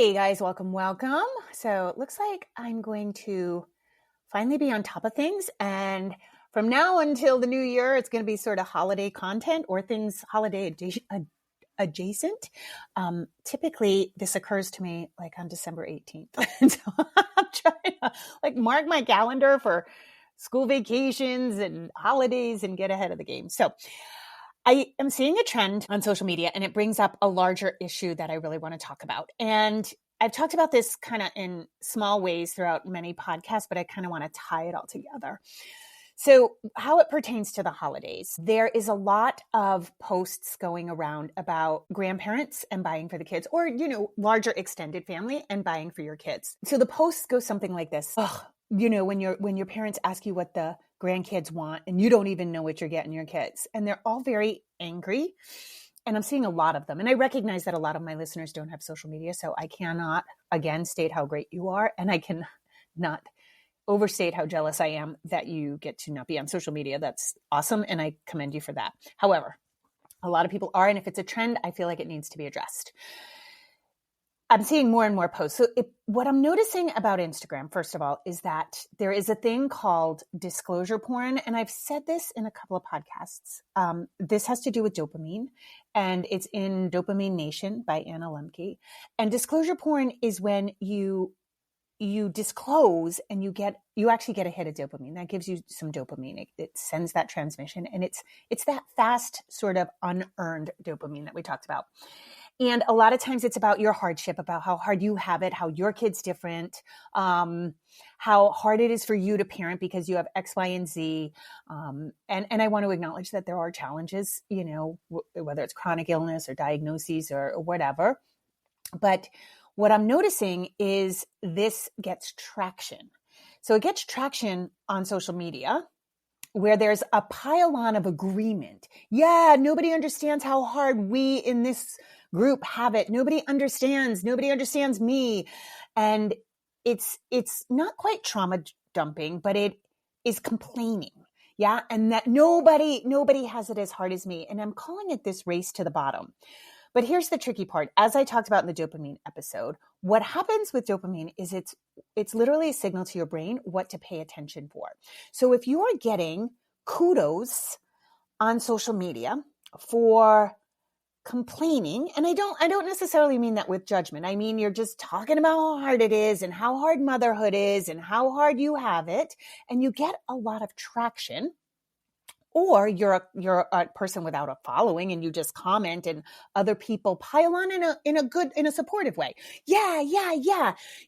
Hey guys, welcome. So it looks like I'm going to finally be on top of things. And from now until the new year, it's going to be sort of holiday content or things holiday adjacent. Typically, this occurs to me like on December 18th. And so I'm trying to mark my calendar for school vacations and holidays and get ahead of the game. So I am seeing a trend on social media, and it brings up a larger issue that I really want to talk about. And I've talked about this kind of in small ways throughout many podcasts, but I kind of want to tie it all together. So how it pertains to the holidays, there is a lot of posts going around about grandparents and buying for the kids, or, larger extended family and buying for your kids. So the posts go something like this. When your parents ask you what the grandkids want and you don't even know what you're getting your kids, and they're all very angry. And I'm seeing a lot of them. And I recognize that a lot of my listeners don't have social media, so I cannot, again, state how great you are. And I can not overstate how jealous I am that you get to not be on social media. That's awesome. And I commend you for that. However, a lot of people are. And if it's a trend, I feel like it needs to be addressed. I'm seeing more and more posts. So what I'm noticing about Instagram, first of all, is that there is a thing called disclosure porn. And I've said this in a couple of podcasts. This has to do with dopamine, and it's in Dopamine Nation by Anna Lemke. And disclosure porn is when you disclose and you actually get a hit of dopamine. That gives you some dopamine. It sends that transmission, and it's that fast sort of unearned dopamine that we talked about. And a lot of times it's about your hardship, about how hard you have it, how your kid's different, how hard it is for you to parent because you have X, Y, and Z. And I want to acknowledge that there are challenges, whether it's chronic illness or diagnoses or whatever. But what I'm noticing is this gets traction. So it gets traction on social media, where there's a pile-on of agreement. Yeah, nobody understands how hard we in this group have it. Nobody understands me. And it's not quite trauma dumping, but it is complaining. Yeah. And that nobody has it as hard as me. And I'm calling it this race to the bottom. But here's the tricky part. As I talked about in the dopamine episode, what happens with dopamine is it's literally a signal to your brain what to pay attention for. So if you are getting kudos on social media for complaining, and I don't necessarily mean that with judgment. I mean, you're just talking about how hard it is and how hard motherhood is and how hard you have it, and you get a lot of traction. Or you're a person without a following and you just comment and other people pile on in a supportive way. Yeah.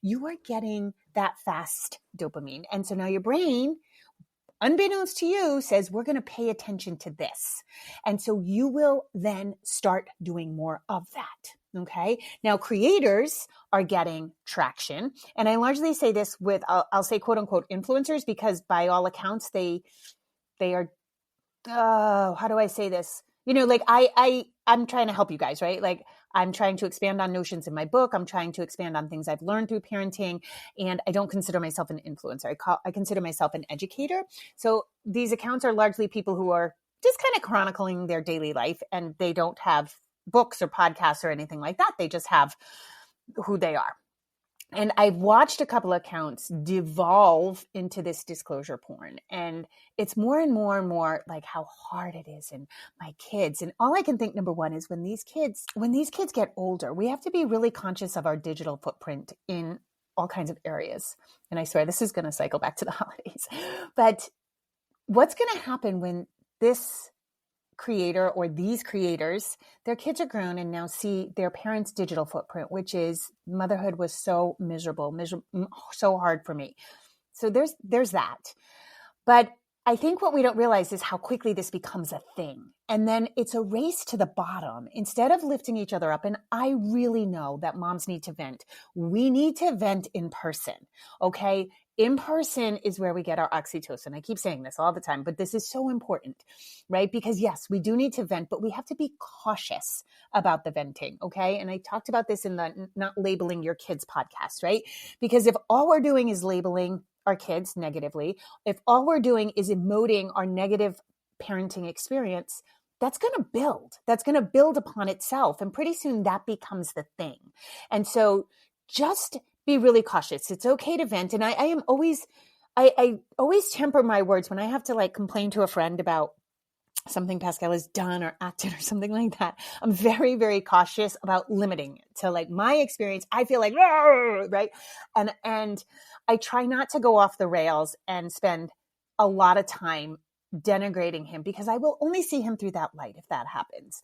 You are getting that fast dopamine. And so now your brain, unbeknownst to you, says we're going to pay attention to this. And so you will then start doing more of that. Okay. Now creators are getting traction. And I largely say this with, I'll say quote unquote influencers, because by all accounts, they are, how do I say this? I'm trying to help you guys, right? Like I'm trying to expand on notions in my book. I'm trying to expand on things I've learned through parenting. And I don't consider myself an influencer. I consider myself an educator. So these accounts are largely people who are just kind of chronicling their daily life, and they don't have books or podcasts or anything like that. They just have who they are. And I've watched a couple of accounts devolve into this disclosure porn. And it's more and more like how hard it is, and my kids. And all I can think, number one, is when these kids get older, we have to be really conscious of our digital footprint in all kinds of areas. And I swear this is going to cycle back to the holidays. But what's going to happen when this creator or these creators, their kids are grown and now see their parents' digital footprint, which is motherhood was so miserable, so hard for me. So there's that. But I think what we don't realize is how quickly this becomes a thing. And then it's a race to the bottom instead of lifting each other up. And I really know that moms need to vent. We need to vent in person. Okay. In person is where we get our oxytocin. I keep saying this all the time, but this is so important, right? Because yes, we do need to vent, but we have to be cautious about the venting. Okay. And I talked about this in the Not Labeling Your Kids podcast, right? Because if all we're doing is labeling our kids negatively, if all we're doing is emoting our negative parenting experience, that's going to build upon itself. And pretty soon that becomes the thing. And so just be really cautious. It's okay to vent. And I always temper my words when I have to like complain to a friend about something Pascal has done or acted or something like that. I'm very, very cautious about limiting it to like my experience. I feel like, right. And I try not to go off the rails and spend a lot of time denigrating him, because I will only see him through that light if that happens.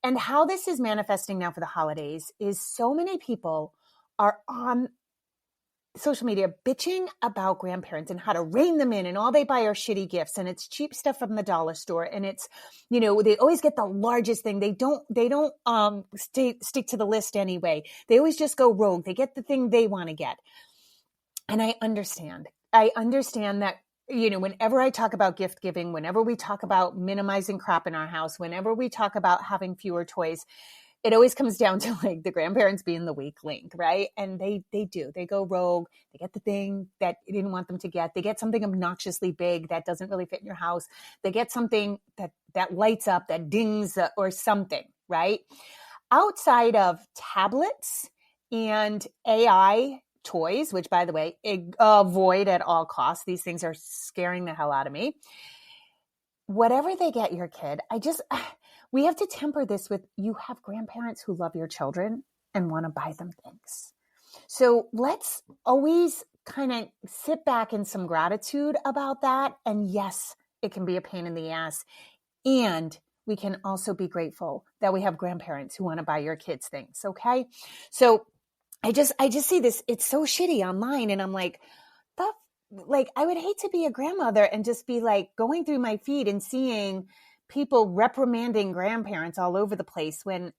And how this is manifesting now for the holidays is so many people are on social media bitching about grandparents and how to rein them in, and all they buy are shitty gifts, and it's cheap stuff from the dollar store, and it's, you know, they always get the largest thing. They don't stick to the list anyway. They always just go rogue. They get the thing they want to get. And I understand that, you know, whenever I talk about gift giving, whenever we talk about minimizing crap in our house, whenever we talk about having fewer toys, it always comes down to like the grandparents being the weak link, right? And they go rogue. They get the thing that you didn't want them to get. They get something obnoxiously big that doesn't really fit in your house. They get something that lights up, that dings or something, right? Outside of tablets and AI toys, which by the way, avoid at all costs. These things are scaring the hell out of me. Whatever they get your kid, we have to temper this with, you have grandparents who love your children and want to buy them things. So let's always kind of sit back in some gratitude about that. And yes, it can be a pain in the ass. And we can also be grateful that we have grandparents who want to buy your kids things. Okay. So I just see this. It's so shitty online. And I'm like, I would hate to be a grandmother and just be like going through my feed and seeing people reprimanding grandparents all over the place, when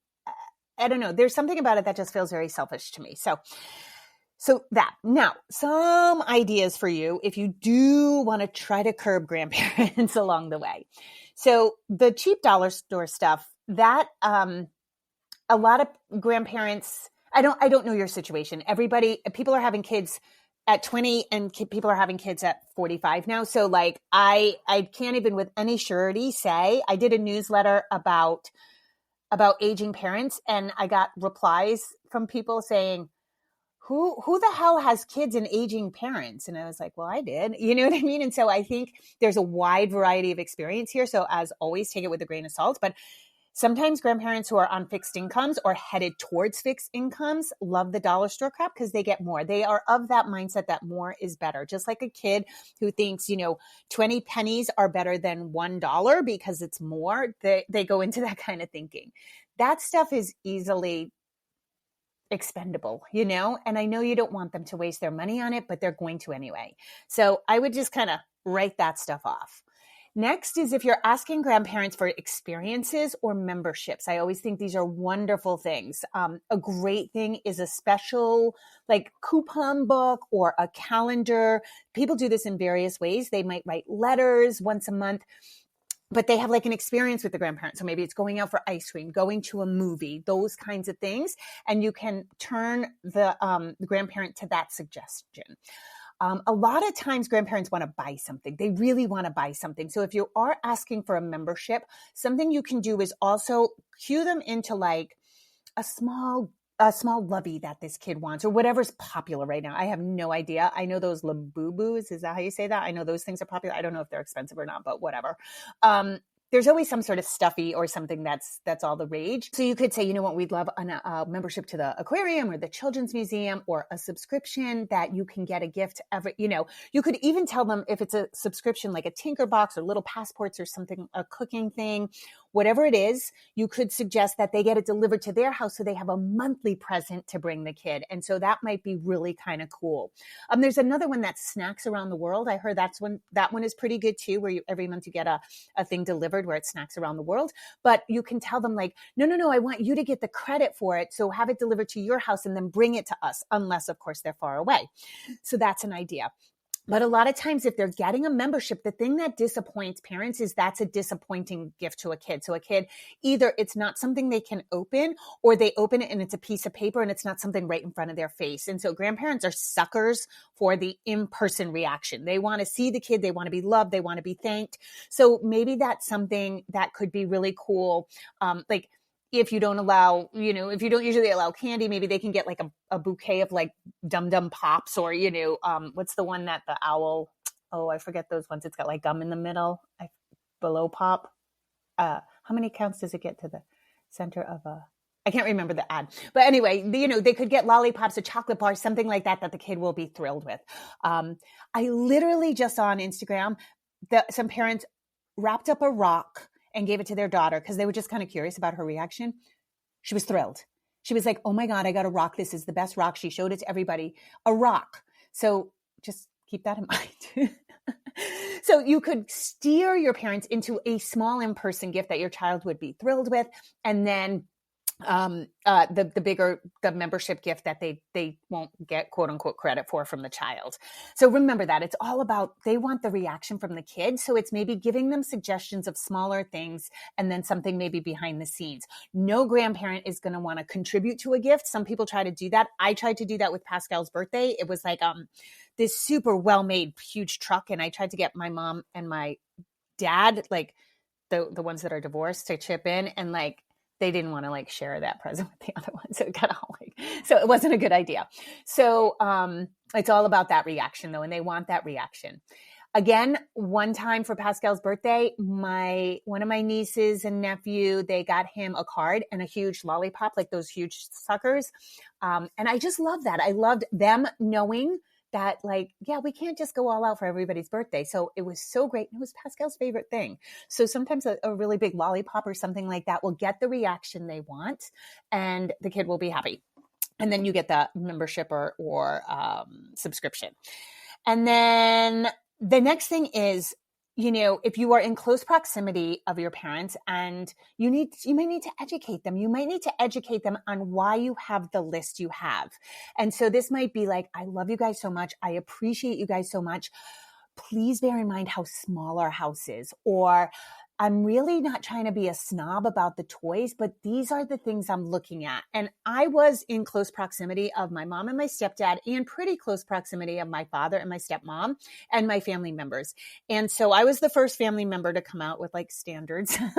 I don't know, there's something about it that just feels very selfish to me. So that now some ideas for you if you do want to try to curb grandparents along the way. So the cheap dollar store stuff that, a lot of grandparents, I don't know your situation. People are having kids at 20 and people are having kids at 45 now. So like, I can't even with any surety say, I did a newsletter about aging parents, and I got replies from people saying, who the hell has kids and aging parents? And I was like, well, I did, you know what I mean? And so I think there's a wide variety of experience here. So as always, take it with a grain of salt, but sometimes grandparents who are on fixed incomes or headed towards fixed incomes love the dollar store crap because they get more. They are of that mindset that more is better. Just like a kid who thinks, 20 pennies are better than $1 because it's more. They go into that kind of thinking. That stuff is easily expendable, and I know you don't want them to waste their money on it, but they're going to anyway. So I would just kind of write that stuff off. Next is if you're asking grandparents for experiences or memberships. I always think these are wonderful things. A great thing is a special like coupon book or a calendar. People do this in various ways. They might write letters once a month, but they have like an experience with the grandparents. So maybe it's going out for ice cream, going to a movie, those kinds of things. And you can turn the grandparent to that suggestion. A lot of times grandparents want to buy something. They really want to buy something. So if you are asking for a membership, something you can do is also cue them into like a small lovey that this kid wants or whatever's popular right now. I have no idea. I know those Labubu's. Is that how you say that? I know those things are popular. I don't know if they're expensive or not, but whatever. There's always some sort of stuffy or something that's all the rage. So you could say, you know what, we'd love a membership to the aquarium or the children's museum or a subscription that you can get a gift you could even tell them if it's a subscription like a Tinker Box or little passports or something, a cooking thing, whatever it is, you could suggest that they get it delivered to their house so they have a monthly present to bring the kid. And so that might be really kind of cool. There's another one that's Snacks Around the World. I heard that one is pretty good too, where every month you get a thing delivered where it's Snacks Around the World. But you can tell them like, no, I want you to get the credit for it. So have it delivered to your house and then bring it to us, unless of course they're far away. So that's an idea. But a lot of times if they're getting a membership, the thing that disappoints parents is that's a disappointing gift to a kid. So a kid, either it's not something they can open or they open it and it's a piece of paper and it's not something right in front of their face. And so grandparents are suckers for the in-person reaction. They want to see the kid. They want to be loved. They want to be thanked. So maybe that's something that could be really cool. Like if you don't allow, if you don't usually allow candy, maybe they can get like a bouquet of like Dum Dum Pops, or, what's the one that the owl, oh, I forget those ones. It's got like gum in the middle, below pop. How many counts does it get to the center of I can't remember the ad, but anyway, they could get lollipops or chocolate bars, something like that the kid will be thrilled with. I literally just saw on Instagram that some parents wrapped up a rock and gave it to their daughter because they were just kind of curious about her reaction. She was thrilled. She was like, oh my God, I got a rock. This is the best rock. She showed it to everybody, a rock. So just keep that in mind. So you could steer your parents into a small in-person gift that your child would be thrilled with. And then the membership gift that they won't get quote unquote credit for from the child. So remember that it's all about, they want the reaction from the kid. So it's maybe giving them suggestions of smaller things and then something maybe behind the scenes. No grandparent is going to want to contribute to a gift. Some people try to do that. I tried to do that with Pascal's birthday. It was like, this super well-made huge truck. And I tried to get my mom and my dad, like the ones that are divorced, to chip in, and like, they didn't want to like share that present with the other one. So so it wasn't a good idea. So it's all about that reaction though. And they want that reaction. Again, one time for Pascal's birthday, one of my nieces and nephew, they got him a card and a huge lollipop, like those huge suckers. And I just love that. I loved them knowing that, like, yeah, we can't just go all out for everybody's birthday. So it was so great. It was Pascal's favorite thing. So sometimes a really big lollipop or something like that will get the reaction they want, and the kid will be happy. And then you get the membership or subscription. And then the next thing is, if you are in close proximity of your parents, and you might need to educate them. You might need to educate them on why you have the list you have. And so this might be like, I love you guys so much. I appreciate you guys so much. Please bear in mind how small our house is. Or I'm really not trying to be a snob about the toys, but these are the things I'm looking at. And I was in close proximity of my mom and my stepdad, and pretty close proximity of my father and my stepmom and my family members. And so I was the first family member to come out with like standards, and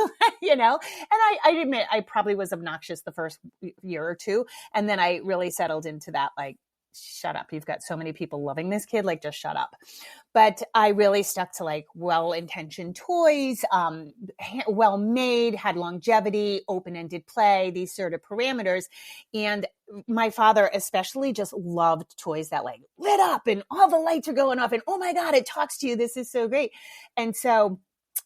I admit I probably was obnoxious the first year or two. And then I really settled into that, like, shut up. You've got so many people loving this kid. Like, just shut up. But I really stuck to like well-intentioned toys, well-made, had longevity, open-ended play, these sort of parameters. And my father especially just loved toys that like lit up and all the lights are going off and, oh my God, it talks to you. This is so great. And so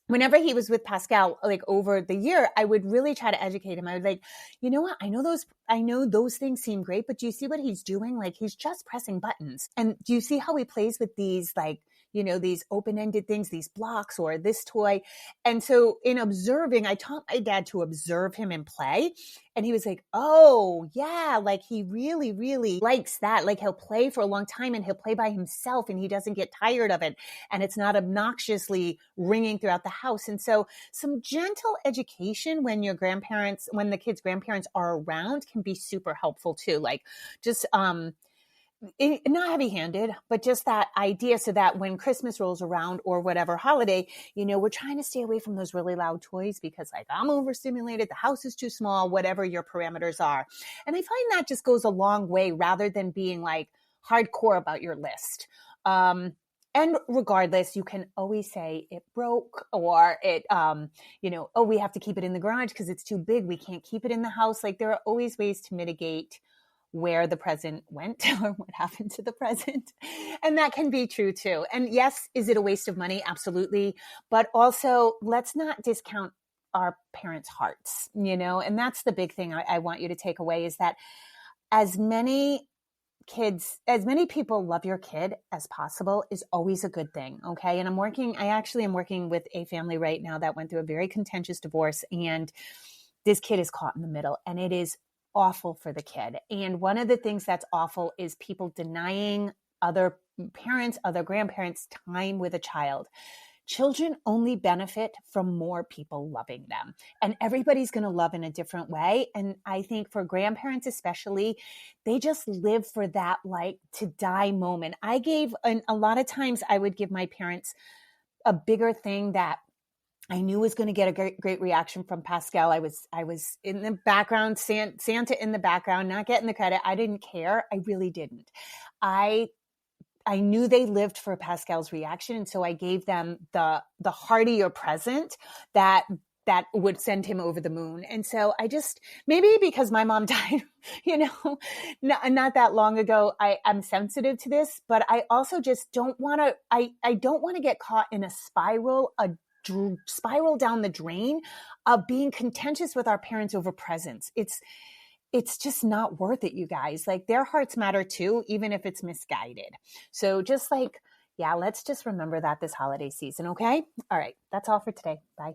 whenever he was with Pascal, like over the year, I would really try to educate him. I would like, you know what? I know those things seem great, but do you see what he's doing? Like, he's just pressing buttons. And do you see how he plays with these, like, these open-ended things, these blocks or this toy? And so in observing, I taught my dad to observe him and play. And he was like, oh yeah, like he really, really likes that. Like, he'll play for a long time and he'll play by himself and he doesn't get tired of it. And it's not obnoxiously ringing throughout the house. And so some gentle education when the kids' grandparents are around can be super helpful too. Like, just, not heavy-handed, but just that idea, so that when Christmas rolls around or whatever holiday, we're trying to stay away from those really loud toys because, like, I'm overstimulated, the house is too small, whatever your parameters are. And I find that just goes a long way rather than being like hardcore about your list. And regardless, you can always say it broke, or it, oh, we have to keep it in the garage because it's too big. We can't keep it in the house. Like, there are always ways to mitigate where the present went or what happened to the present. And that can be true too. And yes, is it a waste of money? Absolutely. But also, let's not discount our parents' hearts, and that's the big thing I want you to take away, is that as many people love your kid as possible is always a good thing. Okay. And I actually am working with a family right now that went through a very contentious divorce, and this kid is caught in the middle, and it is awful for the kid. And one of the things that's awful is people denying other parents, other grandparents time with a child. Children only benefit from more people loving them, and everybody's going to love in a different way. And I think for grandparents especially, they just live for that like to die moment. A lot of times I would give my parents a bigger thing that I knew was going to get a great reaction from Pascal. I was in the background, Santa in the background, not getting the credit. I didn't care. I really didn't. I knew they lived for Pascal's reaction, and so I gave them the heartier present that would send him over the moon. And so I just, maybe because my mom died, not that long ago, I'm sensitive to this, but I also just don't want to, I don't want to get caught in a spiral down the drain of being contentious with our parents over presents. It's just not worth it, you guys. Like, their hearts matter too, even if it's misguided. So just let's just remember that this holiday season. Okay. All right. That's all for today. Bye.